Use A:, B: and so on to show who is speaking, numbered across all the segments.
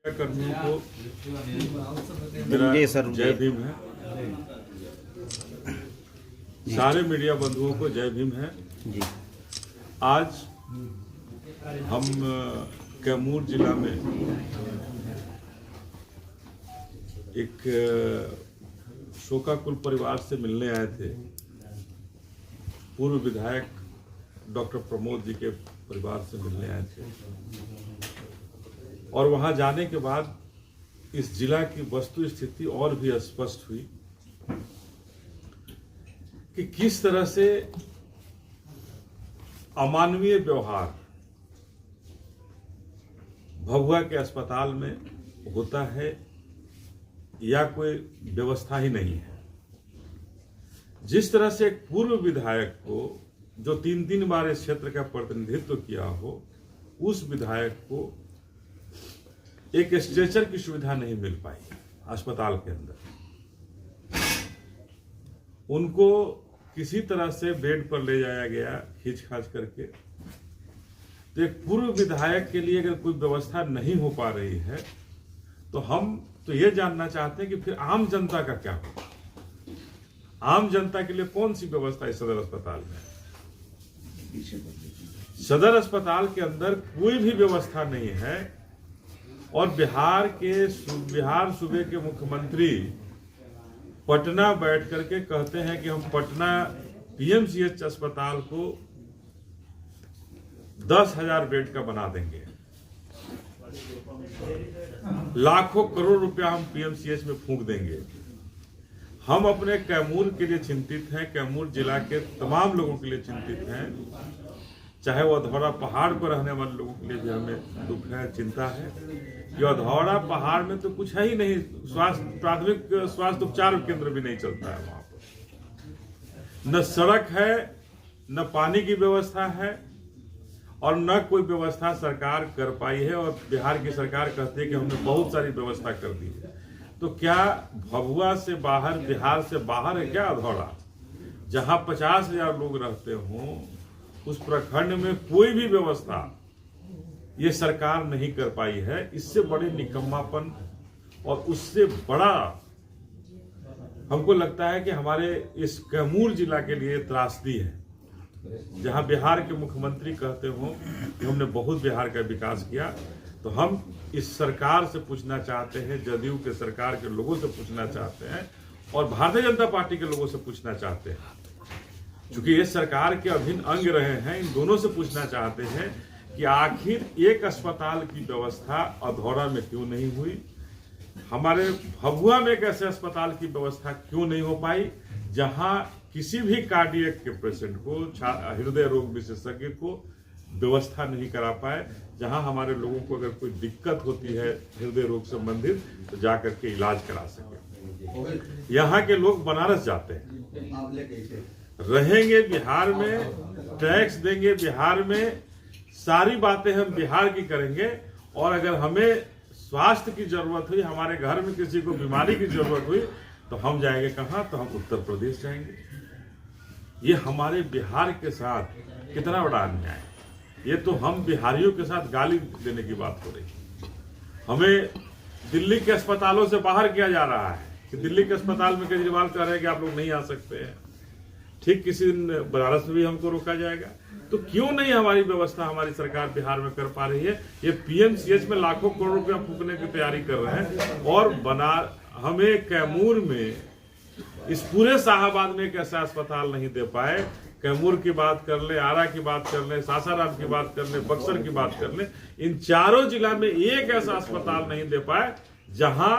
A: कर्मियों को मेरा जय भीम है। सारे मीडिया बंधुओं को जय भीम है। आज हम कैमूर जिला में एक शोकाकुल परिवार से मिलने आए थे। पूर्व विधायक डॉक्टर प्रमोद जी के परिवार से मिलने आए थे और वहां जाने के बाद इस जिला की वस्तु स्थिति और भी स्पष्ट हुई कि किस तरह से अमानवीय व्यवहार भभुआ के अस्पताल में होता है या कोई व्यवस्था ही नहीं है। जिस तरह से एक पूर्व विधायक को जो 3 बार इस क्षेत्र का प्रतिनिधित्व किया हो, उस विधायक को एक स्ट्रेचर की सुविधा नहीं मिल पाई अस्पताल के अंदर। उनको किसी तरह से बेड पर ले जाया गया खींच खाच करके। तो एक पूर्व विधायक के लिए अगर कोई व्यवस्था नहीं हो पा रही है तो हम तो ये जानना चाहते हैं कि फिर आम जनता का क्या होगा। आम जनता के लिए कौन सी व्यवस्था है सदर अस्पताल में? सदर अस्पताल के अंदर कोई भी व्यवस्था नहीं है और बिहार सूबे के मुख्यमंत्री पटना बैठ करके कहते हैं कि हम पटना पीएमसीएच अस्पताल को 10,000 बेड का बना देंगे। लाखों करोड़ रुपया हम पीएमसीएच में फूंक देंगे। हम अपने कैमूर के लिए चिंतित हैं, कैमूर जिला के तमाम लोगों के लिए चिंतित हैं। चाहे वो अधौरा पहाड़ पर रहने वाले लोगों के लिए भी हमें दुख है, चिंता है कि अधौरा पहाड़ में तो कुछ है ही नहीं। प्राथमिक स्वास्थ्य उपचार केंद्र भी नहीं चलता है वहां पर। न सड़क है, न पानी की व्यवस्था है और न कोई व्यवस्था सरकार कर पाई है। और बिहार की सरकार कहती है कि हमने बहुत सारी व्यवस्था कर दी है। तो क्या भभुआ से बाहर, बिहार से बाहर है क्या अधौरा? जहां 50,000 लोग रहते हों, उस प्रखंड में कोई भी व्यवस्था ये सरकार नहीं कर पाई है। इससे बड़े निकम्मापन और उससे बड़ा हमको लगता है कि हमारे इस कैमूर जिला के लिए त्रासदी है। जहां बिहार के मुख्यमंत्री कहते हो कि हमने बहुत बिहार का विकास किया, तो हम इस सरकार से पूछना चाहते हैं, जदयू के सरकार के लोगों से पूछना चाहते हैं और भारतीय जनता पार्टी के लोगों से पूछना चाहते हैं, क्योंकि ये सरकार के अभिन्न अंग रहे हैं। इन दोनों से पूछना चाहते हैं कि आखिर एक अस्पताल की व्यवस्था अधौरा में क्यों नहीं हुई, हमारे भभुआ में एक ऐसे अस्पताल की व्यवस्था क्यों नहीं हो पाई जहां किसी भी कार्डियक के पेशेंट को, हृदय रोग विशेषज्ञ को व्यवस्था नहीं करा पाए, जहां हमारे लोगों को अगर कोई दिक्कत होती है हृदय रोग संबंधित तो जाकर के इलाज करा सके। यहाँ के लोग बनारस जाते हैं, रहेंगे बिहार में, टैक्स देंगे बिहार में, सारी बातें हम बिहार की करेंगे। और अगर हमें स्वास्थ्य की जरूरत हुई, हमारे घर में किसी को बीमारी की जरूरत हुई तो हम जाएंगे कहाँ? तो हम उत्तर प्रदेश जाएंगे। ये हमारे बिहार के साथ कितना बड़ा अन्याय है। ये तो हम बिहारियों के साथ गाली देने की बात हो रही है। हमें दिल्ली के अस्पतालों से बाहर किया जा रहा है कि दिल्ली के अस्पताल में केजरीवाल कह रहे हैं कि आप लोग नहीं आ सकते हैं। ठीक किसी दिन बनारस में भी हमको रोका जाएगा। तो क्यों नहीं हमारी व्यवस्था हमारी सरकार बिहार में कर पा रही है? ये पीएमसीएच में लाखों करोड़ रुपया फूकने की तैयारी कर रहे हैं और हमें कैमूर में, इस पूरे शाहाबाद में एक ऐसा अस्पताल नहीं दे पाए। कैमूर की बात कर ले, आरा की बात कर ले, सासाराम की बात कर ले, बक्सर की बात कर ले, इन चारों जिला में एक ऐसा अस्पताल नहीं दे पाए जहां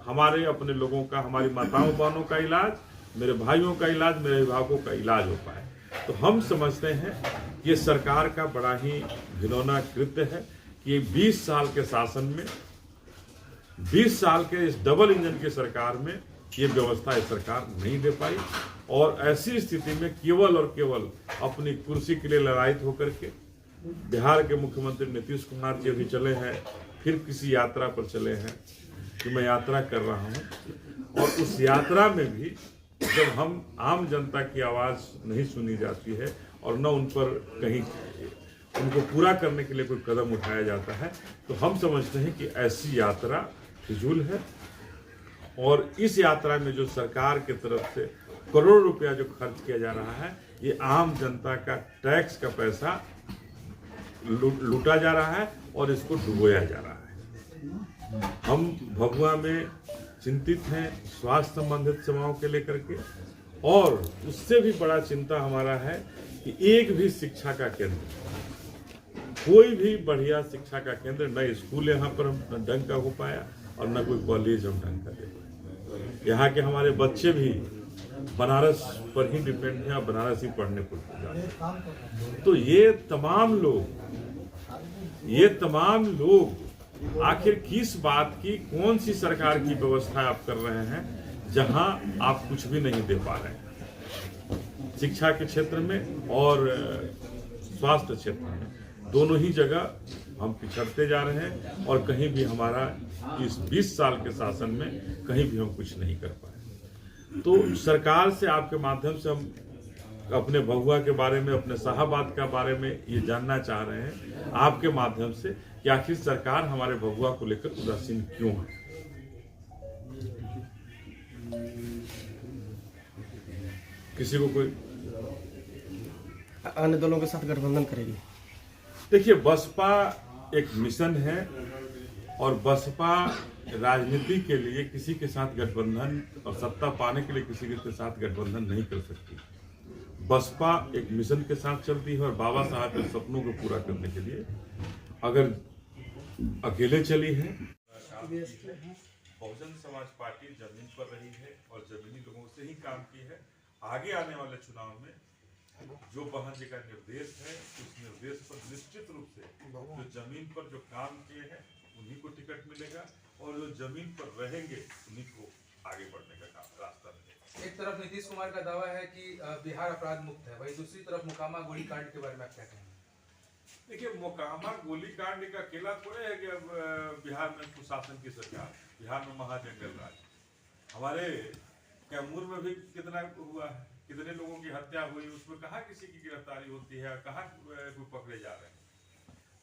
A: हमारे अपने लोगों का, हमारी माताओं बहनों का इलाज, मेरे भाइयों का इलाज, मेरे अभिभावकों का इलाज हो पाए। तो हम समझते हैं कि ये सरकार का बड़ा ही घिनौना कृत्य है कि 20 साल के शासन में, 20 साल के इस डबल इंजन की सरकार में ये व्यवस्था इस सरकार नहीं दे पाई। और ऐसी स्थिति में केवल और केवल अपनी कुर्सी के लिए लड़ायित होकर के बिहार के मुख्यमंत्री नीतीश कुमार जी अभी चले हैं, फिर किसी यात्रा पर चले हैं कि मैं यात्रा कर रहा हूं। और उस यात्रा में भी जब हम आम जनता की आवाज नहीं सुनी जाती है और न उन पर कहीं उनको पूरा करने के लिए कोई कदम उठाया जाता है तो हम समझते हैं कि ऐसी यात्रा फिजूल है। और इस यात्रा में जो सरकार की तरफ से करोड़ रुपया जो खर्च किया जा रहा है, ये आम जनता का टैक्स का पैसा लूटा जा रहा है और इसको डुबोया जा रहा है। हम भभुआ में चिंतित हैं स्वास्थ्य संबंधित सेवाओं के लेकर के, और उससे भी बड़ा चिंता हमारा है कि एक भी शिक्षा का केंद्र, कोई भी बढ़िया शिक्षा का केंद्र, न स्कूल यहाँ पर हम ढंग का हो पाया और न कोई कॉलेज हम ढंग का दे पाए। यहाँ के हमारे बच्चे भी बनारस पर ही डिपेंड हैं और बनारस ही पढ़ने को जाते हैं। तो ये तमाम लोग आखिर किस बात की, कौन सी सरकार की व्यवस्था आप कर रहे हैं जहां आप कुछ भी नहीं दे पा रहे हैं। शिक्षा के क्षेत्र में और स्वास्थ्य क्षेत्र में, दोनों ही जगह हम पिछड़ते जा रहे हैं और कहीं भी हमारा इस 20 साल के शासन में कहीं भी हम कुछ नहीं कर पाए। तो सरकार से आपके माध्यम से हम अपने भभुआ के बारे में, अपने शाहाबाद के बारे में ये जानना चाह रहे हैं आपके माध्यम से कि आखिर सरकार हमारे भभुआ को लेकर उदासीन क्यों है। किसी को कोई
B: अन्य दलों के साथ गठबंधन करेगी?
A: देखिए, बसपा एक मिशन है और बसपा राजनीति के लिए किसी के साथ गठबंधन और सत्ता पाने के लिए किसी के साथ गठबंधन नहीं कर सकती। बसपा एक मिशन के साथ चलती है और बाबा साहब के सपनों को पूरा करने के लिए अगर अकेले चली है। बहुजन समाज पार्टी जमीन पर रही है और जमीनी लोगों से ही काम की है। आगे आने वाले चुनाव में जो बहन जी का निर्देश है, उस निर्देश पर निश्चित रूप से जो जमीन पर जो काम किए हैं उन्हीं को टिकट मिलेगा और जो जमीन पर रहेंगे उन्हीं को आगे बढ़ने का रास्ता मिलेगा।
C: एक तरफ नीतीश कुमार का दावा है कि बिहार अपराध मुक्त है, वहीं दूसरी तरफ मोकामा गोलीकांड के बारे में आप क्या कहेंगे?
A: देखिए, मोकामा गोलीकांड का अकेला थोड़े है कि अब बिहार में कुशासन की सरकार, बिहार में महाजंगल राज। हमारे कैमूर में भी कितना हुआ है, कितने लोगों की हत्या हुई, उसमें कहाँ किसी की गिरफ्तारी होती है, कहाँ कोई पकड़े जा रहे हैं।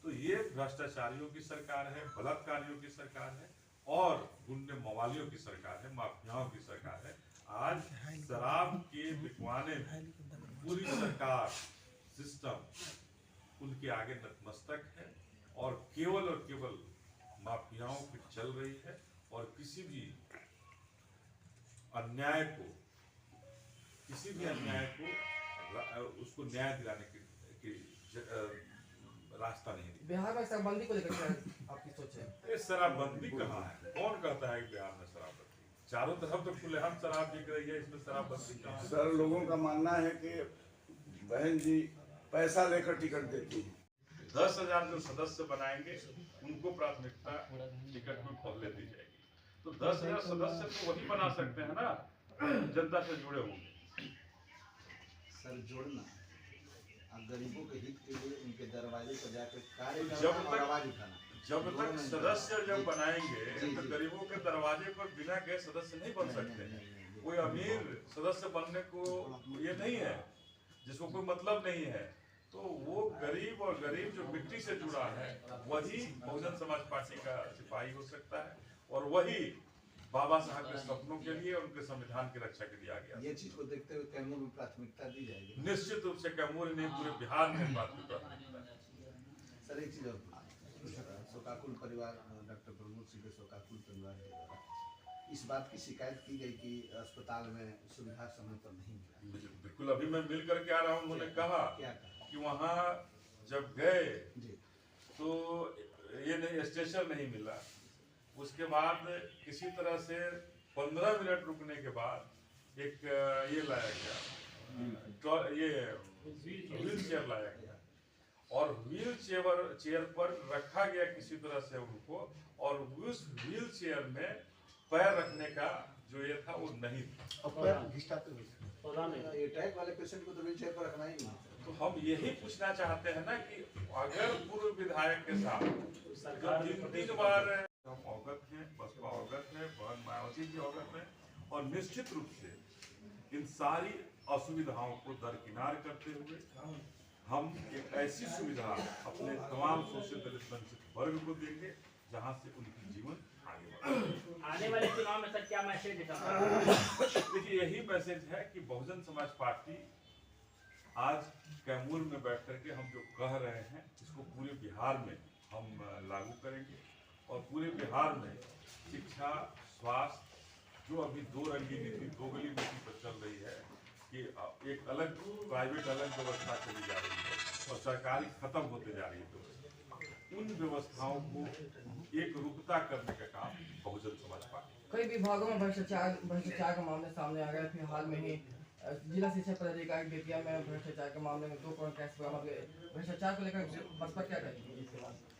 A: तो ये भ्रष्टाचारियों की सरकार है, बलात्कारियों की सरकार है और गुंडे मवालियों की सरकार है, माफियाओं की सरकार है। आज शराब के बिकवाने में पूरी सरकार सिस्टम उनके आगे नतमस्तक है और केवल माफियाओं की चल रही है और किसी भी अन्याय को उसको न्याय दिलाने की रास्ता नहीं है।
C: बिहार में शराबबंदी को लेकर आपकी सोच है?
A: शराबबंदी कहाँ है? कौन कहता है कि बिहार में शराबबंदी? चारों तरफ तो खुलेआम शराब बिक रही है, इसमें शराबबंदी कहाँ है?
D: सर, लोगों का मानना है कि बहन जी पैसा लेकर टिकट देती है।
A: 10,000 जो सदस्य बनाएंगे उनको प्राथमिकता टिकट में पहले दी जाएगी। तो 10,000 सदस्य तो वही बना सकते हैं ना जनता से जुड़े होंगे।
E: सर, जोड़ना अब गरीबों के हित के लिए उनके दरवाजे पर जाकर कार्य
A: जब
E: आवाज उठाना।
A: जब तक सदस्य जब बनाएंगे तो गरीबों के दरवाजे पर बिना गए सदस्य नहीं बन सकते। कोई अमीर सदस्य बनने को ये नहीं है, जिसको कोई मतलब नहीं है। तो वो गरीब और गरीब जो मिट्टी से जुड़ा है वही बहुजन समाज पार्टी का सिपाही हो सकता है और वही बाबा साहब के सपनों के लिए और उनके संविधान की रक्षा के लिए आ गया।
E: ये चीज को देखते हुए कैमूर में प्राथमिकता दी जाएगी।
A: निश्चित रूप से कैमूर नहीं, पूरे बिहार में प्राथमिकता।
E: सर, एक चीज और, शोकाकुल परिवार, डॉक्टर प्रमोद सिंह के शोकाकुल परिवार के द्वारा इस बात की शिकायत की गई कि अस्पताल में सुविधा समय पर नहीं मिला।
A: बिल्कुल, अभी मैं मिल करके आ रहा हूँ। उन्होंने कहा कि वहाँ जब गए तो ये नहीं, स्टेशन नहीं मिला। उसके बाद किसी तरह से 15 मिनट रुकने के बाद एक ये लाया गया, ये व्हील चेयर लाया गया और व्हील चेयर पर रखा गया किसी तरह से उनको, और उस व्हील चेयर में पैर रखने का जो ये था वो नहीं था।
E: ये ट्रैक वाले पेशेंट को तो व्हील चेयर पर रखना ही नहीं।
A: तो हम यही पूछना चाहते हैं ना कि अगर पूर्व विधायक के साथ 3 बार हम अवगत हैं, बसपा अवगत है, बहन मायावती जी अवगत है और निश्चित रूप से इन सारी असुविधाओं को दरकिनार करते हुए हम एक ऐसी सुविधा अपने तमाम शोषित दलित वंचित वर्ग को देंगे जहां से उनकी जीवन आगे बढ़े।
B: आने वाले चुनाव में सर क्या मैसेज देगा?
A: देखिए, यही मैसेज है कि बहुजन समाज पार्टी आज कैमूर में बैठ करके हम जो कह रहे हैं इसको पूरे बिहार में हम लागू करेंगे और पूरे बिहार में शिक्षा, स्वास्थ्य, जो अभी दो रंगी नीति, दोगली नीति पर चल रही है कि एक अलग प्राइवेट अलग व्यवस्था चली जा रही है और सरकारी खत्म होते जा रही है, उन व्यवस्थाओं को एक रूपता करने का काम बहुजन समाज पार्टी।
F: कई विभागों में भ्रष्टाचार का मामले सामने आ गया। फिर हाल में ही जिला शिक्षा पदाधिकारी बेतिया में भ्रष्टाचार के मामले में 2 करोड़ कैश बरामद हुए। भ्रष्टाचार को लेकर बसपा क्या करेगी?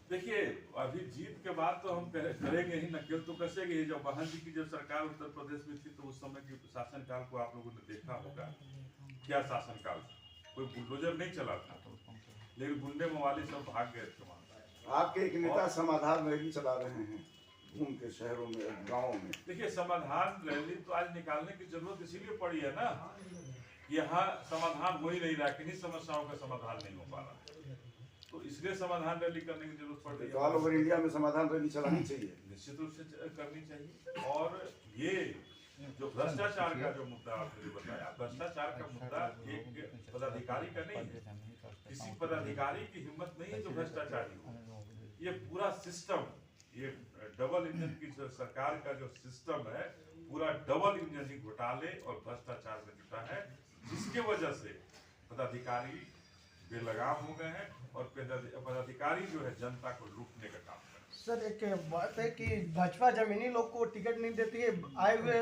A: देखिए, अभी जीत के बाद तो हम करेंगे ही, नकेल तो कसेंगे ही। जब बहन जी की जब सरकार उत्तर प्रदेश में थी तो उस समय के शासनकाल को आप लोगों ने देखा होगा। क्या शासनकाल, कोई बुलडोजर नहीं चला था, लेकिन गुंडे मवाली सब भाग गए थे वहां।
D: आपके एक नेता समाधान रैली चला रहे हैं घूम के शहरों में, गाँव में।
A: देखिए, समाधान रैली तो आज निकालने की जरूरत इसीलिए पड़ी है ना, यहाँ समाधान हो ही नहीं रहा, किन्हीं समस्याओं का समाधान नहीं हो पा रहा, तो इसलिए समाधान रैली करने की जरूरत पड़ रही है।
D: ऑल ओवर इंडिया में समाधान रैली चलानी चाहिए,
A: निश्चित रूप से करनी चाहिए। और ये जो भ्रष्टाचार का जो मुद्दा आपने बताया, भ्रष्टाचार का मुद्दा एक पदाधिकारी का नहीं है, किसी पदाधिकारी की हिम्मत नहीं है जो भ्रष्टाचारी हो। ये पूरा सिस्टम, ये डबल इंजन की जो सरकार का जो सिस्टम है, पूरा डबल इंजन ही घोटाले और भ्रष्टाचार में जुटा है, जिसके वजह से पदाधिकारी बेलगाम हो गए हैं और पदाधिकारी जो है जनता को लूटने का काम कर रहे हैं।
G: सर, एक बात है कि भाजपा जमीनी लोग को टिकट नहीं देती है। आए हुए